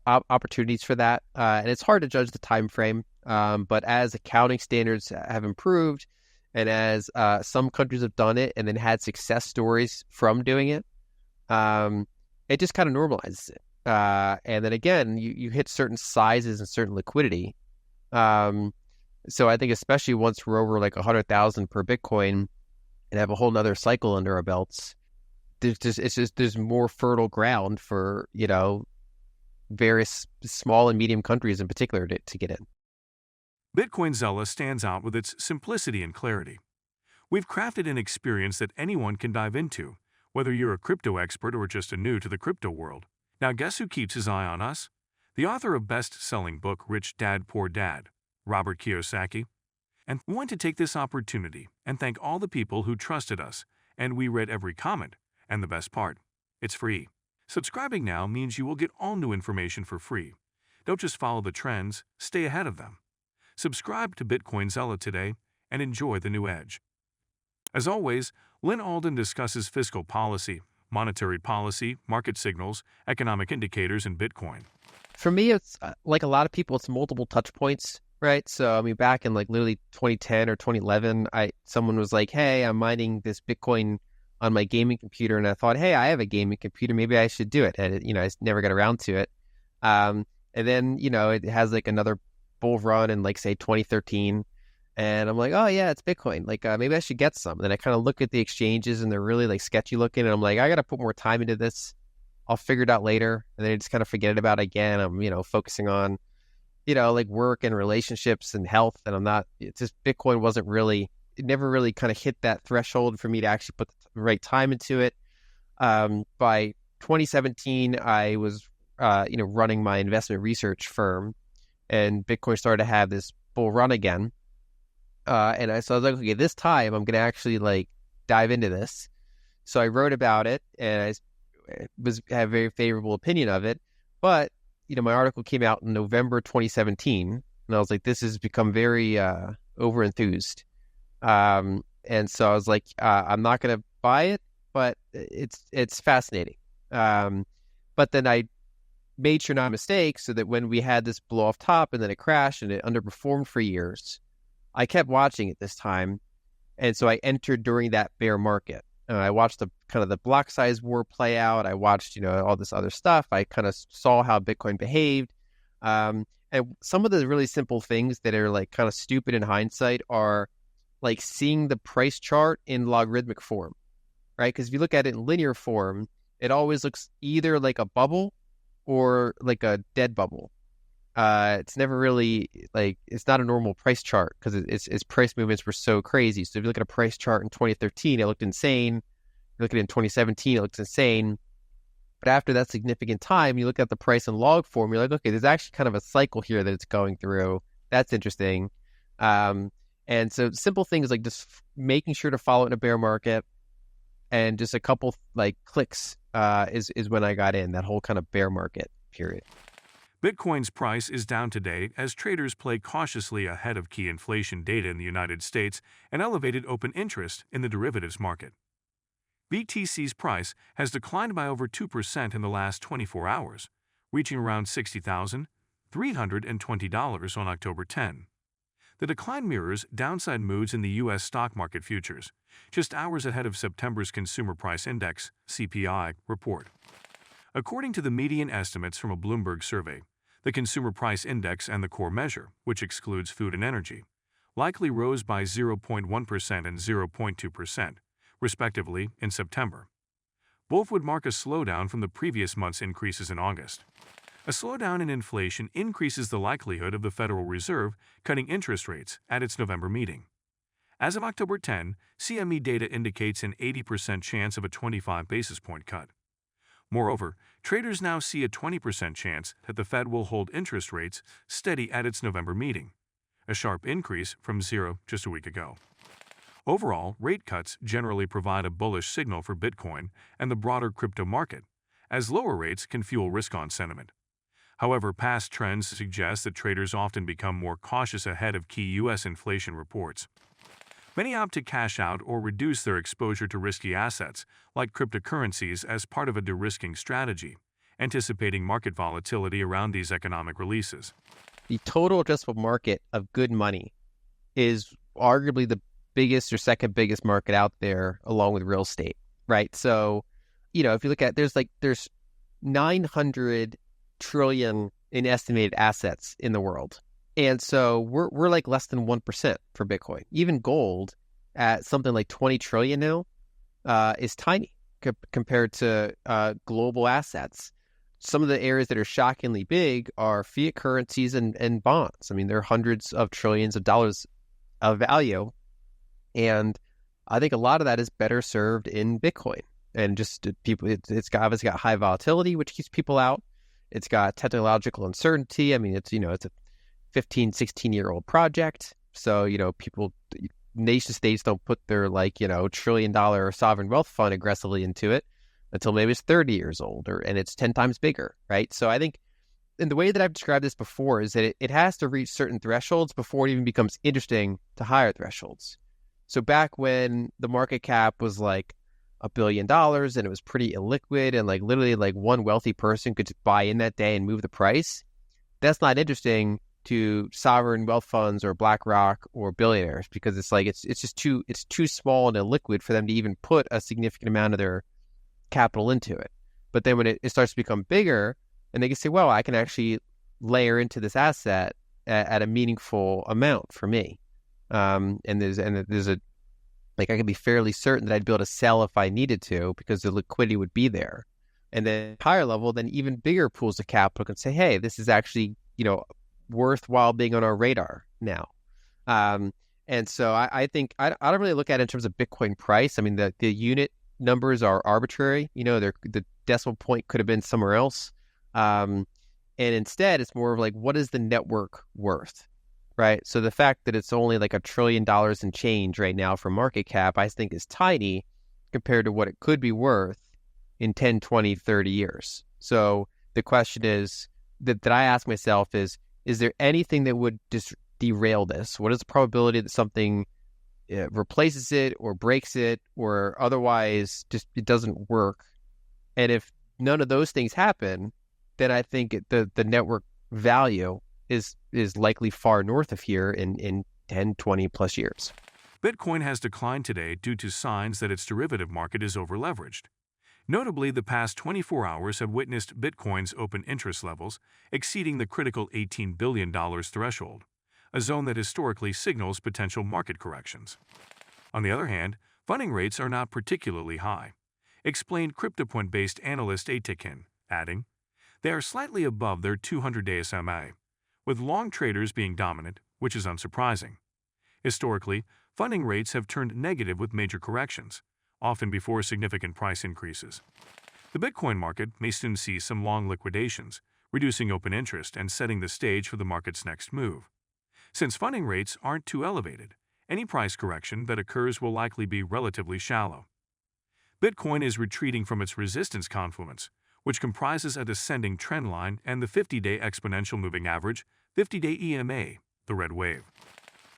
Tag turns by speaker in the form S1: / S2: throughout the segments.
S1: opportunities for that, and it's hard to judge the time frame. But as accounting standards have improved, and as some countries have done it and then had success stories from doing it, it just kind of normalizes it. And then again, you hit certain sizes and certain liquidity. So I think especially once we're over like 100,000 per Bitcoin and have a whole nother cycle under our belts, there's more fertile ground for, various small and medium countries in particular to get in.
S2: Bitcoin Zella stands out with its simplicity and clarity. We've crafted an experience that anyone can dive into, whether you're a crypto expert or just a new to the crypto world. Now guess who keeps his eye on us? The author of best-selling book Rich Dad Poor Dad, Robert Kiyosaki. And we want to take this opportunity and thank all the people who trusted us, and we read every comment. And the best part, it's free. Subscribing now means you will get all new information for free. Don't just follow the trends, stay ahead of them. Subscribe to Bitcoin Zella today and enjoy the new edge. As always, Lyn Alden discusses fiscal policy, monetary policy, market signals, economic indicators, and Bitcoin.
S1: For me, it's like a lot of people, it's multiple touch points, right? So, I mean, back in like literally 2010 or 2011, someone was like, hey, I'm mining this Bitcoin on my gaming computer. And I thought, hey, I have a gaming computer. Maybe I should do it. And, I never got around to it. And then, it has like another bull run in like, say, 2013. And I'm like, oh, yeah, it's Bitcoin. Like, maybe I should get some. And then I kind of look at the exchanges and they're really like sketchy looking. And I'm like, I got to put more time into this. I'll figure it out later. And then I just kind of forget about it again. I'm, focusing on, like work and relationships and health. And it's just Bitcoin it never really kind of hit that threshold for me to actually put the right time into it. By 2017, I was, running my investment research firm, and Bitcoin started to have this bull run again. So I was like, okay, this time I'm going to actually like dive into this. So I wrote about it, and I had a very favorable opinion of it. But, my article came out in November 2017, and I was like, this has become very over-enthused. And so I was like, I'm not going to buy it, but it's fascinating. But then I made sure not to mistake, so that when we had this blow off top and then it crashed and it underperformed for years, I kept watching it this time. And so I entered during that bear market. I watched the block size war play out. I watched, all this other stuff. I kind of saw how Bitcoin behaved. And some of the really simple things that are like kind of stupid in hindsight are like seeing the price chart in logarithmic form, right? Because if you look at it in linear form, it always looks either like a bubble or like a dead bubble. It's never really like, it's not a normal price chart because its price movements were so crazy. So if you look at a price chart in 2013, it looked insane. You look at it in 2017, it looks insane. But after that significant time, you look at the price in log form, you're like, okay, there's actually kind of a cycle here that it's going through. That's interesting. And so simple things like just making sure to follow it in a bear market, and just a couple like clicks is when I got in that whole kind of bear market period.
S2: Bitcoin's price is down today as traders play cautiously ahead of key inflation data in the United States and elevated open interest in the derivatives market. BTC's price has declined by over 2% in the last 24 hours, reaching around $60,320 on October 10. The decline mirrors downside moods in the U.S. stock market futures, just hours ahead of September's Consumer Price Index (CPI) report. According to the median estimates from a Bloomberg survey, the Consumer Price Index and the core measure, which excludes food and energy, likely rose by 0.1% and 0.2%, respectively, in September. Both would mark a slowdown from the previous month's increases in August. A slowdown in inflation increases the likelihood of the Federal Reserve cutting interest rates at its November meeting. As of October 10, CME data indicates an 80% chance of a 25 basis point cut. Moreover, traders now see a 20% chance that the Fed will hold interest rates steady at its November meeting, a sharp increase from zero just a week ago. Overall, rate cuts generally provide a bullish signal for Bitcoin and the broader crypto market, as lower rates can fuel risk-on sentiment. However, past trends suggest that traders often become more cautious ahead of key U.S. inflation reports. Many opt to cash out or reduce their exposure to risky assets, like cryptocurrencies, as part of a de-risking strategy, anticipating market volatility around these economic releases.
S1: The total addressable market of good money is arguably the biggest or second biggest market out there, along with real estate, right? So, if you look at there's 900 trillion in estimated assets in the world, and so we're like less than 1% for Bitcoin. Even gold at something like 20 trillion now is tiny compared to global assets. Some of the areas that are shockingly big are fiat currencies and bonds. I mean, there are hundreds of trillions of dollars of value. And I think a lot of that is better served in Bitcoin. And just people, it's obviously got high volatility, which keeps people out. It's got technological uncertainty. I mean, it's a 15, 16-year-old project. So, nation states don't put their $1 trillion sovereign wealth fund aggressively into it until maybe it's 30 years old and it's 10 times bigger, right? So I think, and the way that I've described this before is that it has to reach certain thresholds before it even becomes interesting to higher thresholds. So back when the market cap was like $1 billion and it was pretty illiquid and literally one wealthy person could just buy in that day and move the price, that's not interesting to sovereign wealth funds or BlackRock or billionaires, because it's just too small and illiquid for them to even put a significant amount of their capital into it. But then when it starts to become bigger, and they can say, well, I can actually layer into this asset at a meaningful amount for me. And there's a I can be fairly certain that I'd be able to sell if I needed to, because the liquidity would be there. And then higher level, then even bigger pools of capital can say, hey, this is actually, worthwhile being on our radar now. And so I think I don't really look at it in terms of Bitcoin price. I mean, the unit numbers are arbitrary. The decimal point could have been somewhere else. And instead, it's more of what is the network worth, right? So the fact that it's only $1 trillion in change right now for market cap, I think is tiny compared to what it could be worth in 10, 20, 30 years. So the question is that I ask myself is there anything that would derail this? What is the probability that something replaces it or breaks it or otherwise just it doesn't work? And if none of those things happen, then I think the network value is likely far north of here in 10, 20 plus years.
S2: Bitcoin has declined today due to signs that its derivative market is overleveraged. Notably, the past 24 hours have witnessed Bitcoin's open interest levels exceeding the critical $18 billion threshold, a zone that historically signals potential market corrections. On the other hand, funding rates are not particularly high, explained CryptoPoint-based analyst Atikin, adding, they are slightly above their 200-day SMA, with long traders being dominant, which is unsurprising. Historically, funding rates have turned negative with major corrections, often before significant price increases. The Bitcoin market may soon see some long liquidations, reducing open interest and setting the stage for the market's next move. Since funding rates aren't too elevated, any price correction that occurs will likely be relatively shallow. Bitcoin is retreating from its resistance confluence, which comprises a descending trend line and the 50-day exponential moving average, 50-day EMA, the red wave.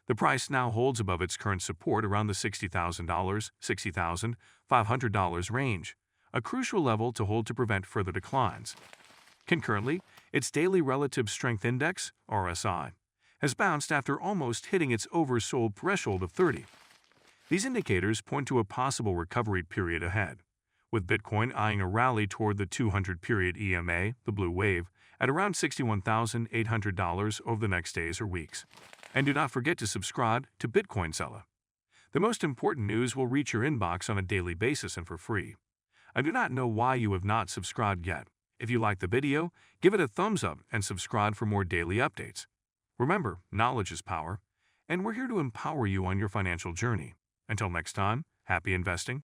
S2: The price now holds above its current support around the $60,000, $60,500 range, a crucial level to hold to prevent further declines. Concurrently, its Daily Relative Strength Index, RSI, has bounced after almost hitting its oversold threshold of 30. These indicators point to a possible recovery period ahead, with Bitcoin eyeing a rally toward the 200-period EMA, the blue wave, at around $61,800 over the next days or weeks. And do not forget to subscribe to Bitcoin Seller. The most important news will reach your inbox on a daily basis and for free. I do not know why you have not subscribed yet. If you like the video, give it a thumbs up and subscribe for more daily updates. Remember, knowledge is power, and we're here to empower you on your financial journey. Until next time, happy investing.